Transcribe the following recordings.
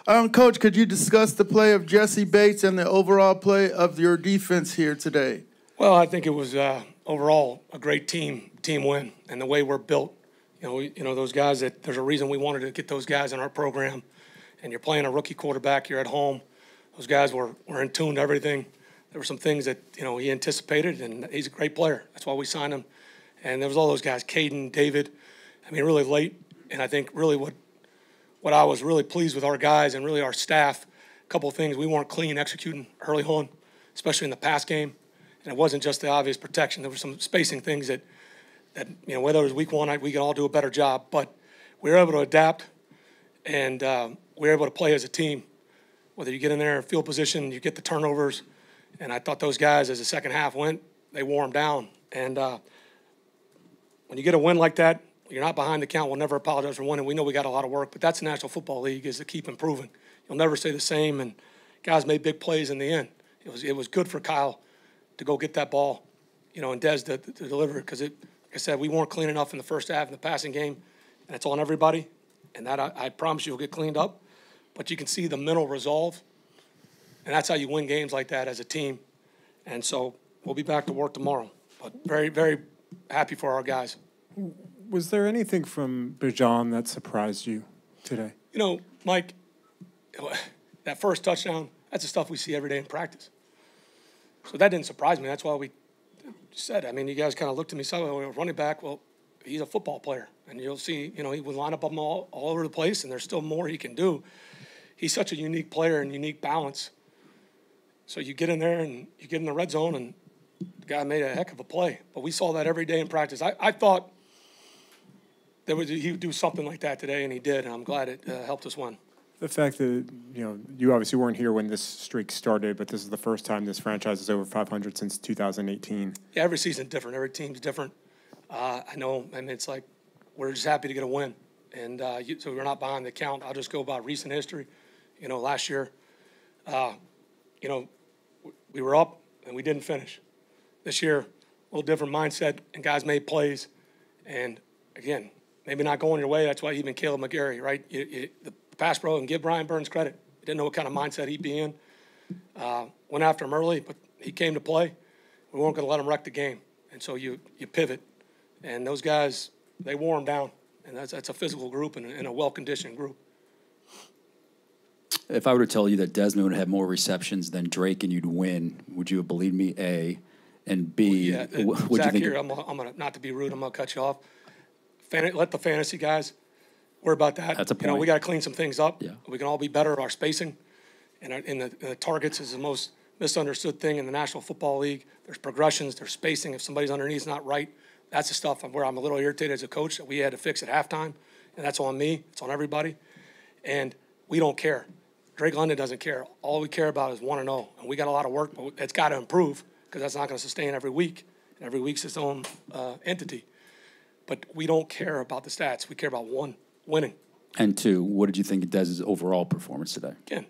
Coach, could you discuss the play of Jesse Bates and the overall play of your defense here today? Well, I think it was overall a great team win, and the way we're built. Those guys there's a reason we wanted to get those guys in our program. And you're playing a rookie quarterback. You're at home. Those guys were in tune to everything. There were some things that he anticipated, and he's a great player. That's why we signed him. And there was all those guys, Caden, David. I mean, really late. And I think really what I was really pleased with our guys and really our staff. A couple of things we weren't clean executing early on, especially in the pass game. And it wasn't just the obvious protection. There were some spacing things that whether it was week one, we could all do a better job. But we were able to adapt, and we were able to play as a team. Whether you get in there in field position, you get the turnovers. And I thought those guys, as the second half went, they wore them down. And when you get a win like that, you're not behind the count. We'll never apologize for winning. We know we got a lot of work, but that's the National Football League, is to keep improving. You'll never say the same, and guys made big plays in the end. It was good for Kyle to go get that ball, and Dez to deliver it, because, like I said, we weren't clean enough in the first half in the passing game, and it's on everybody, and that I promise you will get cleaned up. But you can see the mental resolve, and that's how you win games like that as a team. And so we'll be back to work tomorrow. But very, very happy for our guys. Was there anything from Bijan that surprised you today? Mike, that first touchdown, that's the stuff we see every day in practice. So that didn't surprise me. That's why we said, you guys kind of looked at me, so running back, well, he's a football player. And you'll see, he would line up them all over the place, and there's still more he can do. He's such a unique player and unique balance. So you get in there and you get in the red zone, and the guy made a heck of a play. But we saw that every day in practice. I thought he would do something like that today, and he did, and I'm glad it helped us win. The fact that, you obviously weren't here when this streak started, but this is the first time this franchise is over 500 since 2018. Yeah, every season's different. Every team's different. I know, it's like we're just happy to get a win. And so we're not behind the count. I'll just go by recent history. Last year, we were up and we didn't finish. This year, a little different mindset, and guys made plays. And, again, maybe not going your way. That's why even Caleb McGarry, right? The pass pro, and give Brian Burns credit. He didn't know what kind of mindset he'd be in. Went after him early, but he came to play. We weren't going to let him wreck the game. And so you pivot. And those guys, they wore him down. And that's a physical group and a well-conditioned group. If I were to tell you that Desmond would have more receptions than Drake and you'd win, would you have believed me, A? And B, Zach, you think? Here, I'm gonna, not to be rude, I'm going to cut you off. Let the fantasy guys worry about that. That's a point. We got to clean some things up. Yeah. We can all be better at our spacing. And the targets is the most misunderstood thing in the National Football League. There's progressions, there's spacing. If somebody's underneath is not right, that's the stuff where I'm a little irritated as a coach that we had to fix at halftime. And that's on me. It's on everybody. And we don't care. Drake London doesn't care. All we care about is 1-0. And we got a lot of work, but it's got to improve, because that's not going to sustain every week. And every week's its own entity. But we don't care about the stats. We care about winning. And two, what did you think of Dez's overall performance today? Again,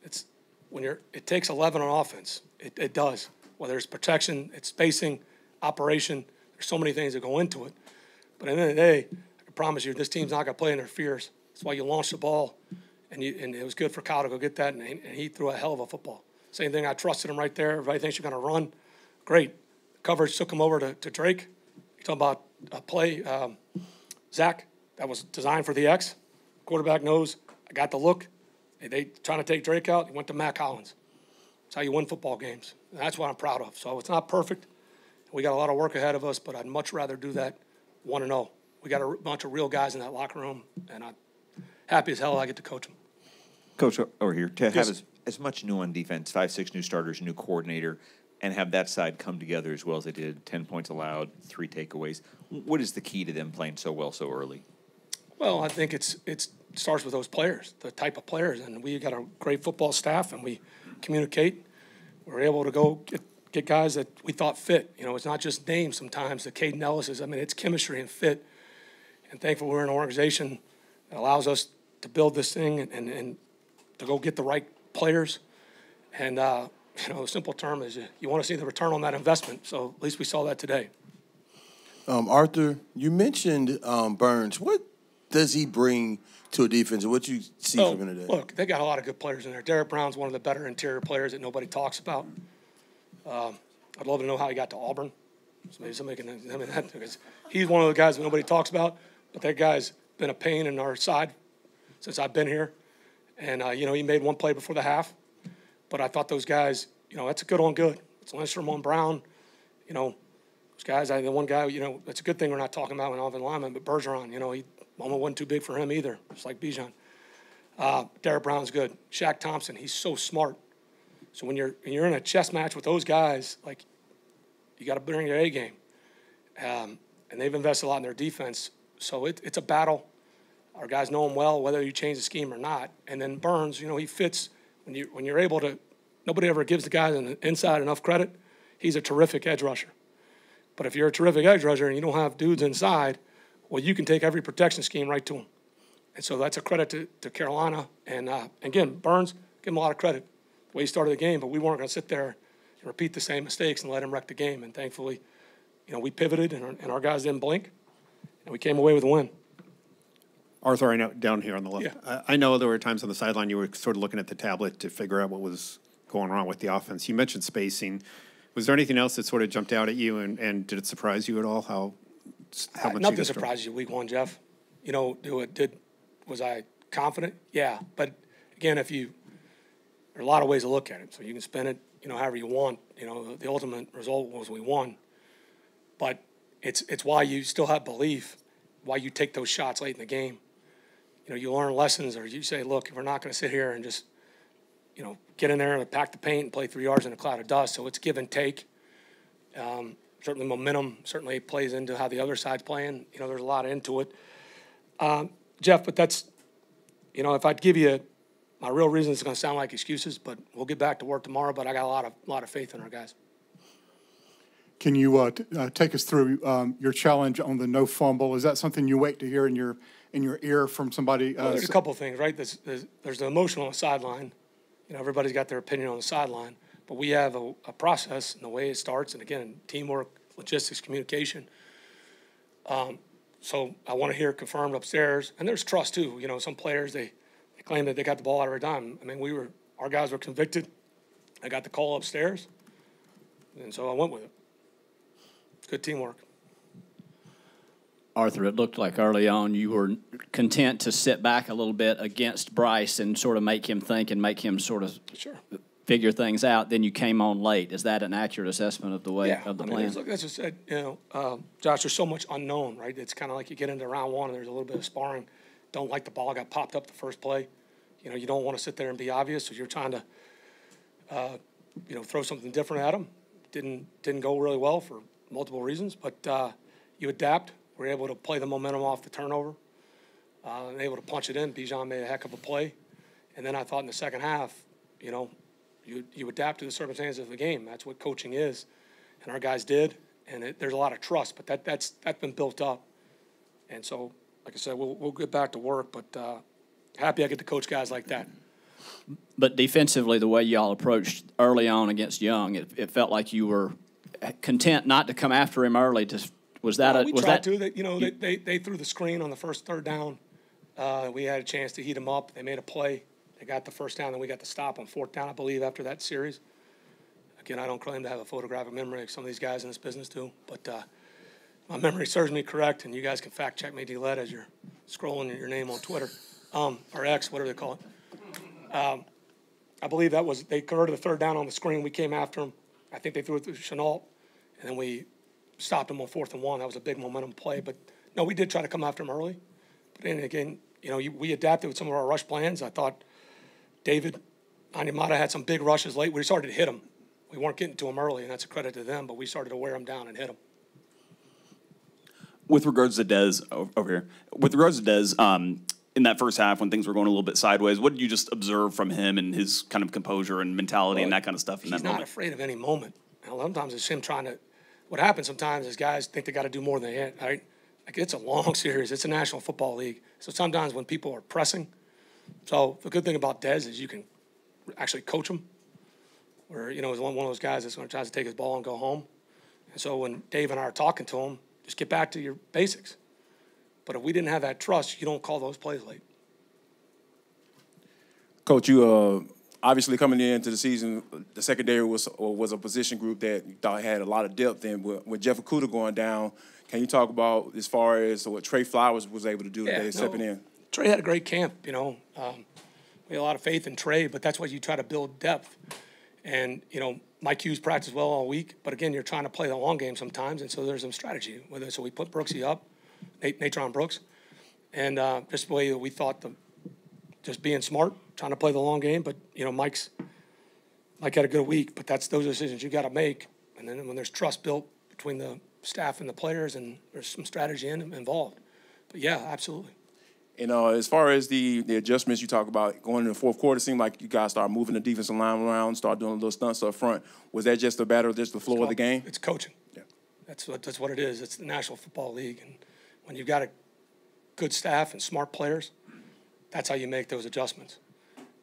it takes 11 on offense. It does. Whether it's protection, it's spacing, operation. There's so many things that go into it. But at the end of the day, I can promise you, this team's not going to play in their fears. That's why you launch the ball, and it was good for Kyle to go get that, and he threw a hell of a football. Same thing, I trusted him right there. Everybody thinks you're going to run. Great. Coverage took him over to Drake. You're talking about a play, Zach, that was designed for the X. Quarterback knows, I got the look. They trying to take Drake out. He went to Matt Collins. That's how you win football games. And that's what I'm proud of. So it's not perfect. We got a lot of work ahead of us, but I'd much rather do that 1-0. We got a bunch of real guys in that locker room, and I'm happy as hell I get to coach them. Coach, over here, to have as much new on defense, 5-6 new starters, new coordinator, and have that side come together as well as they did, 10 points allowed, 3 takeaways. What is the key to them playing so well so early? Well, I think it starts with those players, the type of players, and we got a great football staff, and we communicate. We're able to go get guys that we thought fit. It's not just names sometimes. The Caden Ellis's, it's chemistry and fit. And thankfully, we're in an organization that allows us to build this thing and to go get the right players. And, the simple term is you want to see the return on that investment. So at least we saw that today. Arthur, you mentioned Burns. What does he bring to a defense? What you see from him today? Look, they got a lot of good players in there. Derek Brown's one of the better interior players that nobody talks about. I'd love to know how he got to Auburn. So maybe somebody can examine that, because he's one of the guys that nobody talks about. But that guy's been a pain in our side since I've been here. And, he made one play before the half. But I thought those guys, that's a good on good. It's Lindstrom on Brown. Those guys, the one guy, it's a good thing we're not talking about an offensive lineman, but Bergeron, he almost wasn't too big for him either, just like Bijan. Derek Brown's good. Shaq Thompson, he's so smart. So when you're in a chess match with those guys, like, you got to bring your A game. And they've invested a lot in their defense. So it's a battle. Our guys know him well, whether you change the scheme or not. And then Burns, he fits when you're able to. Nobody ever gives the guys on the inside enough credit. He's a terrific edge rusher. But if you're a terrific edge rusher and you don't have dudes inside, well, you can take every protection scheme right to them. And so that's a credit to Carolina. And again, Burns, give him a lot of credit the way he started the game. But we weren't going to sit there and repeat the same mistakes and let him wreck the game. And thankfully, we pivoted and our guys didn't blink, and we came away with a win. Arthur, I know down here on the left. Yeah. I know there were times on the sideline you were sort of looking at the tablet to figure out what was going wrong with the offense. You mentioned spacing. Was there anything else that sort of jumped out at you, and did it surprise you at all? How much? Nothing surprises you week one, Jeff. Was I confident? Yeah, but again, there are a lot of ways to look at it. So you can spin it, however you want. The ultimate result was we won. But it's why you still have belief, why you take those shots late in the game. You learn lessons, or you say, look, we're not going to sit here and just, get in there and pack the paint and play 3 yards in a cloud of dust. So it's give and take. Certainly momentum certainly plays into how the other side's playing. There's a lot into it. Jeff, but that's, if I'd give you my real reason, it's going to sound like excuses, but we'll get back to work tomorrow. But I got a lot of faith in our guys. Can you take us through your challenge on the no fumble? Is that something you wait to hear in your ear from somebody? Well, there's a couple of things, right? There's the emotional on the sideline. Everybody's got their opinion on the sideline, but we have a process and the way it starts, and again, teamwork, logistics, communication. So I want to hear it confirmed upstairs, and there's trust too. Some players they claim that they got the ball out every time. I mean, our guys were convicted. I got the call upstairs, and so I went with it. It's good teamwork. Arthur, it looked like early on you were content to sit back a little bit against Bryce and sort of make him think and make him sort of figure things out. Then you came on late. Is that an accurate assessment of the way of the plan? Look, that's just said. Josh, there's so much unknown, right? It's kind of like you get into round one and there's a little bit of sparring. Don't like the ball got popped up the first play. You don't want to sit there and be obvious, so you're trying to, throw something different at them. Didn't go really well for multiple reasons, but you adapt. We're able to play the momentum off the turnover and able to punch it in. Bijan made a heck of a play. And then I thought in the second half, you adapt to the circumstances of the game. That's what coaching is. And our guys did. And there's a lot of trust, but that's been built up. And so, like I said, we'll get back to work, but happy I get to coach guys like that. But defensively, the way y'all approached early on against Young, it felt like you were content not to come after him early. Was that we tried to. They threw the screen on the first third down. We had a chance to heat them up. They made a play. They got the first down, then we got the stop on fourth down, I believe, after that series. Again, I don't claim to have a photographic memory like some of these guys in this business do, but my memory serves me correct, and you guys can fact check me, D-Led, as you're scrolling your name on Twitter, or X, whatever they call it. I believe they converted the third down on the screen. We came after them. I think they threw it to Chenault, and then we stopped them on 4th and 1. That was a big momentum play. But, no, we did try to come after them early. But then again, we adapted with some of our rush plans. I thought David Onyemata had some big rushes late. We started to hit him. We weren't getting to him early, and that's a credit to them, but we started to wear them down and hit them. With regards to Dez over here, in that first half when things were going a little bit sideways, what did you just observe from him and his kind of composure and mentality and that kind of stuff in that moment? He's not afraid of any moment. Sometimes it's him trying to – what happens sometimes is guys think they got to do more than they hit, right? Like, it's a long series. It's a National Football League. So sometimes when people are pressing – so the good thing about Dez is you can actually coach him where, he's one of those guys that's going to try to take his ball and go home. And so when Dave and I are talking to him, just get back to your basics. But if we didn't have that trust, you don't call those plays late. Coach, you obviously coming into the season, the secondary was a position group that you thought had a lot of depth. And with Jeff Okudah going down, can you talk about as far as what Trey Flowers was able to do today, stepping in? Trey had a great camp, We had a lot of faith in Trey, but that's why you try to build depth. And, Mike Hughes practiced well all week, but again, you're trying to play the long game sometimes, and so there's some strategy with it. So we put Brooksy up, Natron Brooks, and just the way that we thought, just being smart, trying to play the long game. But Mike had a good week, but those are decisions you got to make. And then when there's trust built between the staff and the players, and there's some strategy involved. But yeah, absolutely. And as far as the adjustments you talk about going into the fourth quarter, it seemed like you guys started moving the defensive line around, start doing little stunts up front. Was that just the flow of the game? It's coaching. Yeah, that's what it is. It's the National Football League, and when you've got a good staff and smart players, that's how you make those adjustments.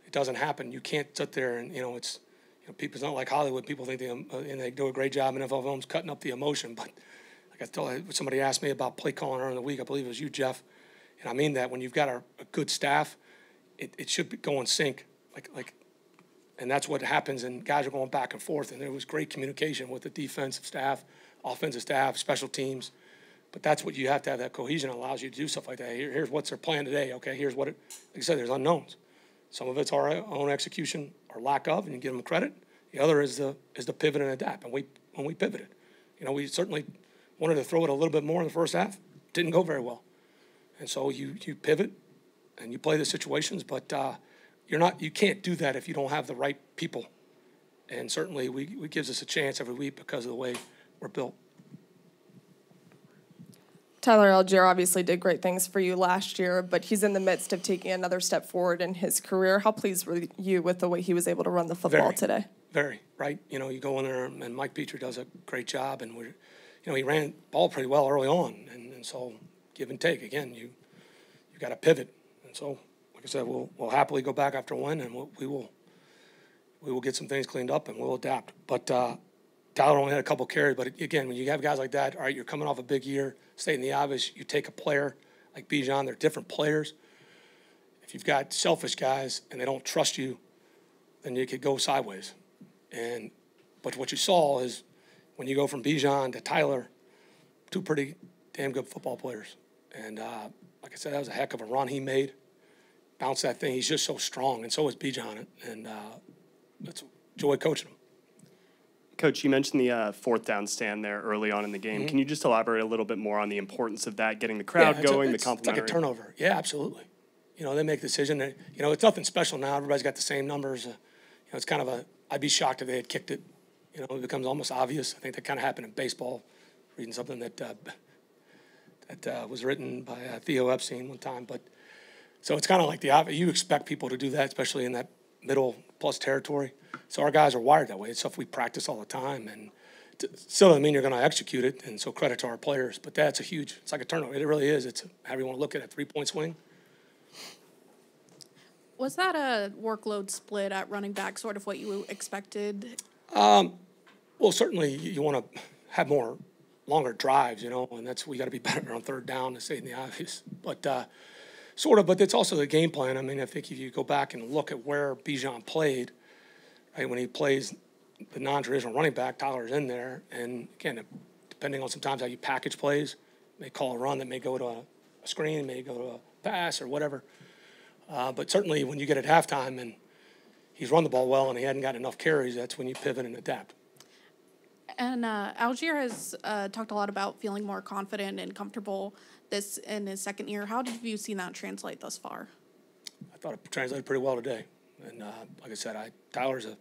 It doesn't happen. You can't sit there and it's people's not like Hollywood. People think and they do a great job in NFL films cutting up the emotion. But like I told somebody asked me about play calling earlier in the week. I believe it was you, Jeff. And I mean that when you've got a good staff, it should go in sync. And that's what happens. And guys are going back and forth. And there was great communication with the defensive staff, offensive staff, special teams. But that's what you have to have. That cohesion allows you to do stuff like that. Here's what's their plan today. Okay, here's what like I said, there's unknowns. Some of it's our own execution or lack of, and you give them credit. The other is the pivot and adapt. And when we pivoted, we certainly wanted to throw it a little bit more in the first half. Didn't go very well. And so you pivot and you play the situations, but you can't do that if you don't have the right people. And certainly we gives us a chance every week because of the way we're built. Tyler Algier obviously did great things for you last year, but he's in the midst of taking another step forward in his career. How pleased were you with the way he was able to run the football today? Very, right. You go in there, and Mike Petrie does a great job, and he ran the ball pretty well early on, and so give and take. Again, you got to pivot, and so like I said, we'll happily go back after a win, and we will get some things cleaned up, and we'll adapt. But Tyler only had a couple carries, but again, when you have guys like that, all right, you're coming off a big year, stating the obvious, you take a player like Bijan, they're different players. If you've got selfish guys and they don't trust you, then you could go sideways. But what you saw is when you go from Bijan to Tyler, two pretty damn good football players. And like I said, that was a heck of a run he made. Bounced that thing. He's just so strong, and so is Bijan. And it's joy coaching him. Coach, you mentioned the fourth down stand there early on in the game. Mm-hmm. Can you just elaborate a little bit more on the importance of that, getting the crowd going, the complimentary? It's like a turnover. Yeah, absolutely. They make a decision. It's nothing special now. Everybody's got the same numbers. It's kind of I'd be shocked if they had kicked it. It becomes almost obvious. I think that kind of happened in baseball. Reading something that was written by Theo Epstein one time. But so it's kind of like you expect people to do that, especially in that middle plus territory. So our guys are wired that way. It's stuff we practice all the time, and still doesn't mean you're going to execute it. And so credit to our players. But that's it's like a turnover. It really is. It's however you want to look at it, 3-point swing. Was that a workload split at running back, sort of what you expected? Well, certainly you want to have longer drives, and we got to be better on third down, to say the obvious. But but it's also the game plan. I mean, I think if you go back and look at where Bijan played, right, when he plays the non-traditional running back, Tyler's in there. And again, depending on sometimes how you package plays, they call a run that may go to a screen, may go to a pass or whatever. But certainly when you get at halftime and he's run the ball well and he hadn't got enough carries, that's when you pivot and adapt. And Algier has talked a lot about feeling more confident and comfortable this in his second year. How have you seen that translate thus far? I thought it translated pretty well today. And like I said, Tyler's a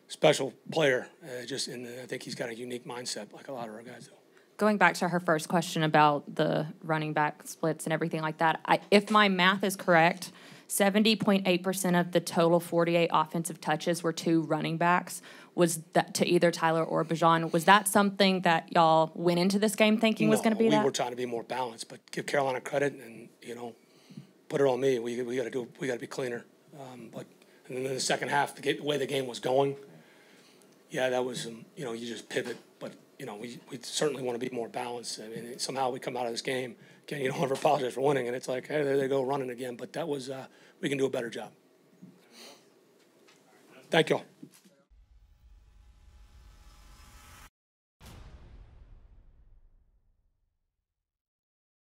special player. And I think he's got a unique mindset like a lot of our guys do. Going back to her first question about the running back splits and everything like that, if my math is correct, 70.8% of the total 48 offensive touches were to running backs. Was that to either Tyler or Bijan? Was that something that y'all went into this game thinking was going to be that? We were trying to be more balanced, but give Carolina credit and put it on me. We got to be cleaner. And then in the second half, the way the game was going, yeah, that was you just pivot. But you know, we certainly want to be more balanced. I mean, somehow we come out of this game. Again, you don't ever apologize for winning, and it's like, hey, there they go running again. But that was we can do a better job. Thank you all.